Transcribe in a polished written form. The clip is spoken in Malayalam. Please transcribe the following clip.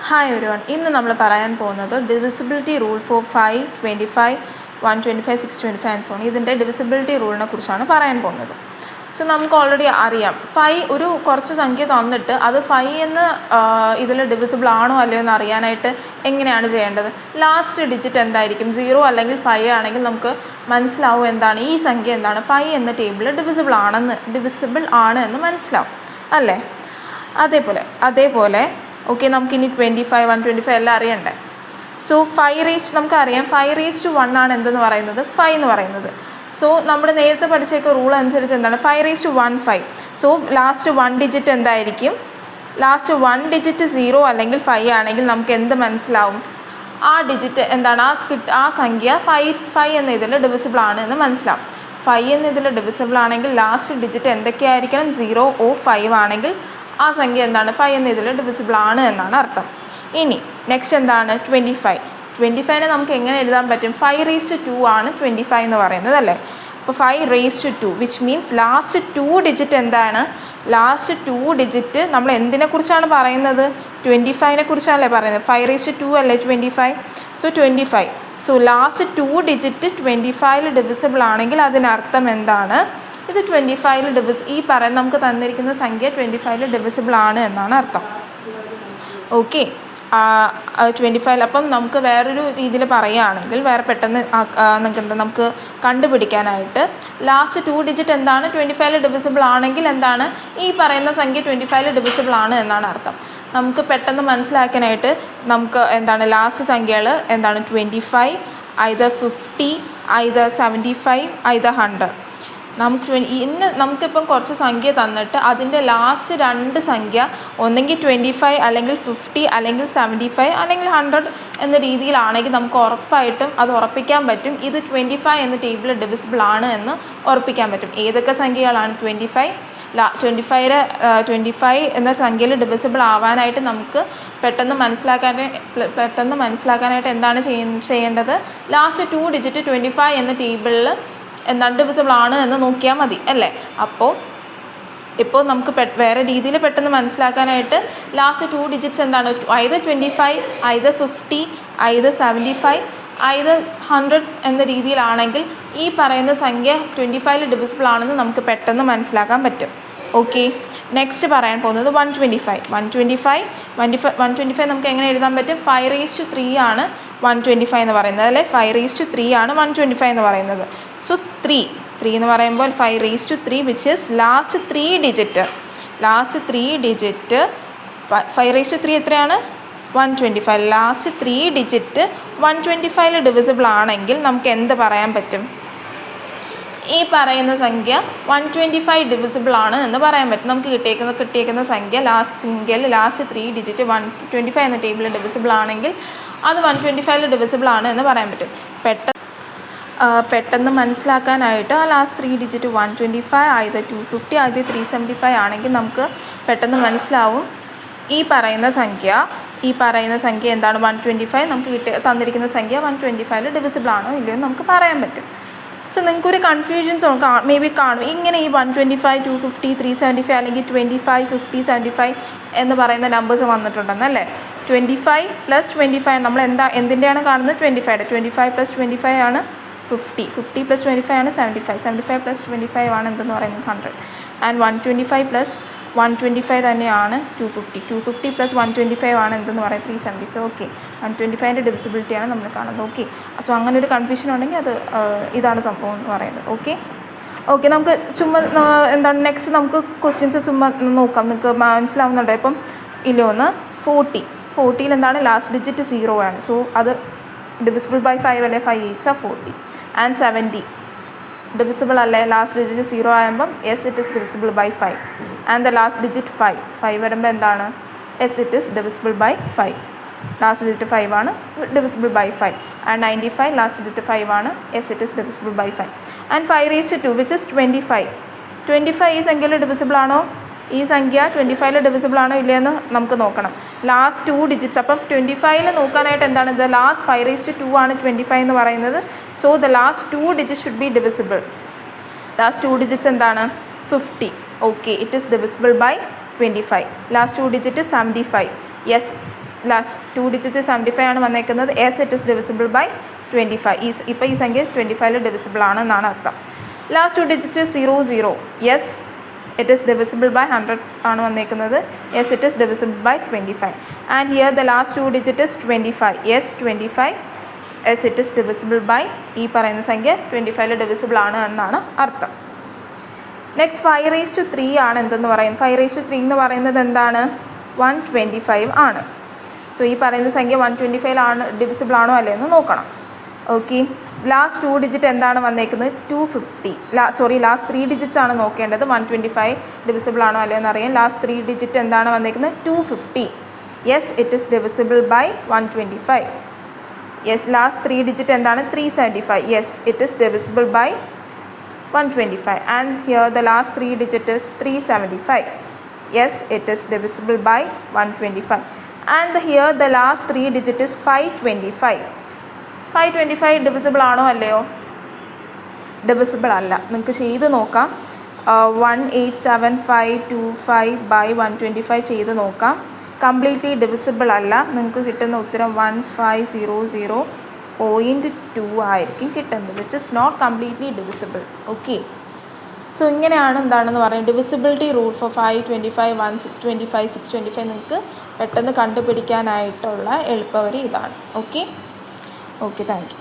ഹായ് എവരിവൺ, ഇന്ന് നമ്മൾ പറയാൻ പോകുന്നത് divisibility rule for 5, 25, 125, 625 and so on. ഇതിൻ്റെ ഡിവിസിബിലിറ്റി റൂളിനെ കുറിച്ചാണ് പറയാൻ പോകുന്നത്. സോ നമുക്ക് ഓൾറെഡി അറിയാം, 5 ഒരു കുറച്ച് സംഖ്യ തന്നിട്ട് അത് 5 എന്ന് ഇതിൽ ഡിവിസിബിൾ ആണോ അല്ലയോ എന്ന് അറിയാനായിട്ട് എങ്ങനെയാണ് ചെയ്യേണ്ടത്? ലാസ്റ്റ് ഡിജിറ്റ് എന്തായിരിക്കും? 0 അല്ലെങ്കിൽ 5 ആണെങ്കിൽ നമുക്ക് മനസ്സിലാവും എന്താണ് ഈ സംഖ്യ എന്താണ് 5 എന്ന ടേബിൾ ഡിവിസിബിൾ ആണ് എന്ന് മനസ്സിലാവും അല്ലേ? അതേപോലെ ഓക്കെ, നമുക്കിനി 25, 125 എല്ലാം അറിയണ്ടേ. സോ 5 നമുക്കറിയാം 5 ആണ് എന്തെന്ന് പറയുന്നത് 5 എന്ന് പറയുന്നത്. സോ നമ്മൾ നേരത്തെ പഠിച്ചേക്ക റൂൾ അനുസരിച്ച് എന്താണ് 5 സോ ലാസ്റ്റ് 1 ഡിജിറ്റ് എന്തായിരിക്കും? ലാസ്റ്റ് 1 ഡിജിറ്റ് 0 അല്ലെങ്കിൽ 5 ആണെങ്കിൽ നമുക്ക് എന്ത് മനസ്സിലാവും? ആ ഡിജിറ്റ് എന്താണ്, ആ സംഖ്യ 5 എന്ന ഇതിൽ ഡിവിസിബിൾ ആണ് എന്ന് മനസ്സിലാവും. 5 എന്ന ഇതിൽ ഡിവിസിബിൾ ആണെങ്കിൽ ലാസ്റ്റ് ഡിജിറ്റ് എന്തൊക്കെയായിരിക്കണം? 0 or 5 ആണെങ്കിൽ ആ സംഖ്യ എന്താണ് 5 എന്ന ഇതിൽ ഡിവിസിബിൾ ആണ് എന്നാണ് അർത്ഥം. ഇനി നെക്സ്റ്റ് എന്താണ് 25. നമുക്ക് എങ്ങനെ എഴുതാൻ പറ്റും? 5 ആണ് 25 എന്ന് പറയുന്നത് അല്ലേ? അപ്പോൾ 5 വിച്ച് മീൻസ് ലാസ്റ്റ് 2 ഡിജിറ്റ് എന്താണ്? ലാസ്റ്റ് 2 ഡിജിറ്റ് നമ്മൾ എന്തിനെക്കുറിച്ചാണ് പറയുന്നത്? 25നെ കുറിച്ചാണല്ലേ പറയുന്നത്. 5 അല്ലേ 25? So 25. So last 2 digit 25 divisible ആണെങ്കിൽ അതിനർത്ഥം എന്താണ്? ഇത് 25 ഈ പറയുന്ന നമുക്ക് തന്നിരിക്കുന്ന സംഖ്യ 25 ഡിവിസിബിൾ ആണ് എന്നാണ് അർത്ഥം. ഓക്കെ, 25. അപ്പം നമുക്ക് വേറൊരു രീതിയിൽ പറയുകയാണെങ്കിൽ പെട്ടെന്ന് നമുക്ക് കണ്ടുപിടിക്കാനായിട്ട് ലാസ്റ്റ് 2 ഡിജിറ്റ് എന്താണ് 25 ഡിവിസിബിൾ ആണെങ്കിൽ എന്താണ് ഈ പറയുന്ന സംഖ്യ 25 ഡിവിസിബിൾ ആണ് എന്നാണ് അർത്ഥം. നമുക്ക് പെട്ടെന്ന് മനസ്സിലാക്കാനായിട്ട് നമുക്ക് എന്താണ് ലാസ്റ്റ് സംഖ്യകൾ എന്താണ് 25, either 50, either 75, either 100. നമുക്കിപ്പം കുറച്ച് സംഖ്യ തന്നിട്ട് അതിൻ്റെ ലാസ്റ്റ് 2 സംഖ്യ ഒന്നെങ്കിൽ 25 അല്ലെങ്കിൽ 50 അല്ലെങ്കിൽ 75 അല്ലെങ്കിൽ 100 എന്ന രീതിയിലാണെങ്കിൽ നമുക്ക് ഉറപ്പായിട്ടും അത് ഉറപ്പിക്കാൻ പറ്റും ഇത് 25 എന്ന ടേബിൾ ഡിവിസിബിൾ ആണ് എന്ന് ഉറപ്പിക്കാൻ പറ്റും. ഏതൊക്കെ സംഖ്യകളാണ് 25 എന്ന സംഖ്യയിൽ ഡിവിസിബിൾ ആവാനായിട്ട് നമുക്ക് പെട്ടെന്ന് മനസ്സിലാക്കാനായിട്ട് എന്താണ് ചെയ്യേണ്ടത്? ലാസ്റ്റ് 2 ഡിജിറ്റ് 25 എന്ന ടേബിളിൽ എന്താണ് ഡിവിസിബിൾ ആണ് എന്ന് നോക്കിയാൽ മതി അല്ലേ? ഇപ്പോൾ നമുക്ക് വേറെ രീതിയിൽ പെട്ടെന്ന് മനസ്സിലാക്കാനായിട്ട് ലാസ്റ്റ് 2 ഡിജിറ്റ്സ് എന്താണ്? either 25, either 50, either 75, either 100 എന്ന രീതിയിലാണെങ്കിൽ ഈ പറയുന്ന സംഖ്യ 25 ഡിവിസിബിൾ ആണെന്ന് നമുക്ക് പെട്ടെന്ന് മനസ്സിലാക്കാൻ പറ്റും. ഓക്കെ, നെക്സ്റ്റ് പറയാൻ പോകുന്നത് 125 നമുക്ക് എങ്ങനെ എഴുതാൻ പറ്റും? 5 ആണ് 125 എന്ന് പറയുന്നത് അല്ലേ? 5 ആണ് 125 എന്ന് പറയുന്നത്. സോ 3 എന്ന് പറയുമ്പോൾ 5 വിച്ച് ഈസ് ലാസ്റ്റ് 3 ഡിജിറ്റ് 5 എത്രയാണ്? 125. ലാസ്റ്റ് 3 ഡിജിറ്റ് 125 ഡിവിസിബിൾ ആണെങ്കിൽ നമുക്ക് എന്ത് പറയാൻ പറ്റും? ഈ പറയുന്ന സംഖ്യ 125 ഡിവിസിബിൾ ആണ് എന്ന് പറയാൻ പറ്റും. നമുക്ക് കിട്ടിയേക്കുന്ന സംഖ്യ ലാസ്റ്റ് 3 ഡിജിറ്റ് 125 എന്ന ടേബിളിൽ ഡിവിസിബിൾ ആണെങ്കിൽ അത് 125 ഡിവിസിബിൾ ആണ് എന്ന് പറയാൻ പറ്റും. പെട്ടെന്ന് മനസ്സിലാക്കാനായിട്ട് ആ ലാസ്റ്റ് 3 ഡിജിറ്റ് 125, either 250, either 375 ആണെങ്കിൽ നമുക്ക് പെട്ടെന്ന് മനസ്സിലാവും ഈ പറയുന്ന സംഖ്യ എന്താണ് 125. നമുക്ക് തന്നിരിക്കുന്ന സംഖ്യ 125 ഡിവിസിബിൾ ആണോ ഇല്ലയോ എന്ന് നമുക്ക് പറയാൻ പറ്റും. സോ നിങ്ങൾക്കൊരു കൺഫ്യൂഷൻസ് മേ ബി കാണും. ഇങ്ങനെ ഈ 125, 250, 375 അല്ലെങ്കിൽ 25, 50, 75 എന്ന് പറയുന്ന നമ്പേഴ്സ് വന്നിട്ടുണ്ടെന്നല്ലേ? 25 + 25 നമ്മൾ എന്തിൻ്റെയാണ് കാണുന്നത്? 25 + 25 ആണ് 50 + 25 ആണ് 75 + 25 ആണ് എന്തെന്ന് പറയുന്നത് 100 ആൻഡ് 125 + 125 തന്നെയാണ് 250 + 125 ആണ് എന്തെന്ന് പറയുന്നത് 375. ഓക്കെ, 125ൻ്റെ ഡിവിസിബിലിറ്റിയാണ് നമ്മൾ കാണുന്നത്. ഓക്കെ, സോ അങ്ങനെ ഒരു കൺഫ്യൂഷൻ ഉണ്ടെങ്കിൽ അത് ഇതാണ് സംഭവം എന്ന് പറയുന്നത്. ഓക്കെ, നമുക്ക് ചുമ്മാ എന്താണ് നെക്സ്റ്റ് നമുക്ക് ക്വസ്റ്റ്യൻസ് ചുമ്മാ നോക്കാം. നിങ്ങൾക്ക് മനസ്സിലാവുന്നുണ്ടോ ഇപ്പം ഇല്ലോന്ന്? 40 എന്താണ് ലാസ്റ്റ് ഡിജിറ്റ് 0 ആണ്. സോ അത് ഡിവിസിബിൾ ബൈ 5 അല്ലേ? 5 8s are 40. ആൻഡ് 70 ഡിവിസിബിൾ അല്ലേ? ലാസ്റ്റ് ഡിജിറ്റ് 0 ആകുമ്പം yes it is divisible by 5. And the last digit 5 വരുമ്പോൾ എന്താണ്? Yes it is divisible by 5. Last digit 5 ആണ്, divisible by 5. And 95 last digit 5 ആണ്, yes it is divisible by 5. And 5 which is 25 ഈ സംഖ്യയിൽ ഡിവിസിബിൾ ആണോ? ഈ സംഖ്യ 25 ഡിവിസിബിൾ ആണോ ഇല്ലയെന്ന് നമുക്ക് നോക്കണം. ലാസ്റ്റ് 2 ഡിജിറ്റ്സ് അപ്പം 25 നോക്കാനായിട്ട് എന്താണ്? ദ ലാസ്റ്റ് 5 ആണ് 25 എന്ന് പറയുന്നത്. So the last 2 digit should be divisible. Last 2 digits എന്താണ്? 50. Okay, it is divisible by 25. Last 2 digit 75. Yes last 2 digit 75 ആണ് വന്നേക്കുന്നത്. Yes it is divisible by 25. ഇപ്പോൾ ഈ സംഖ്യ 25 ഡിവിസിബിൾ ആണ് എന്നാണ് അർത്ഥം. Last 2 digit 00. Yes it is divisible by 100 ആണ് വന്നേക്കുന്നത്. Yes it is divisible by 25. And here the last 2 digit is 25. Yes 25. Yes it is divisible by ഈ പറയുന്ന സംഖ്യ 25 ഡിവിസിബിൾ ആണ് എന്നാണ് അർത്ഥം. നെക്സ്റ്റ് 5³ ആണ് എന്തെന്ന് പറയുന്നത്. 5³ എന്ന് പറയുന്നത് എന്താണ്? 125 ആണ്. സോ ഈ പറയുന്ന സംഖ്യ 125 ആണ് ഡിവിസിബിൾ ആണോ അല്ലേ എന്ന് നോക്കണം. ഓക്കെ, ലാസ്റ്റ് 2 ഡിജിറ്റ് എന്താണ് വന്നേക്കുന്നത്? 250. ലാസ്റ്റ് 3 ഡിജിറ്റ്സ് ആണ് നോക്കേണ്ടത്. 125 ഡിവിസിബിൾ ആണോ അല്ലേ എന്ന് അറിയാം. ലാസ്റ്റ് 3 ഡിജിറ്റ് എന്താണ് വന്നേക്കുന്നത്? 250. Yes it is divisible by 125. Yes last 3 digit എന്താണ്? 375. Yes it is divisible by 125. And here the last 3 digit is 375. Yes it is divisible by 125. And here the last 3 digit is 525. 525 divisible ആണോ അല്ലയോ? ഡിവിസിബിൾ അല്ല. നിങ്ങൾക്ക് ചെയ്ത് നോക്കാം. 187,525 ബൈ 125 ചെയ്ത് നോക്കാം. കംപ്ലീറ്റ്ലി ഡിവിസിബിൾ അല്ല. നിങ്ങൾക്ക് കിട്ടുന്ന ഉത്തരം 1500.2 ആയിരിക്കും കിട്ടുന്നത്. Which is not completely divisible. Okay, so ഇങ്ങനെയാണ് എന്താണെന്ന് പറയുന്നത് ഡിവിസിബിലിറ്റി റൂൾ ഫോർ 525, 125, 625 നിങ്ങൾക്ക് പെട്ടെന്ന് കണ്ടുപിടിക്കാനായിട്ടുള്ള എളുപ്പവഴി ഇതാണ്. Okay, thank you.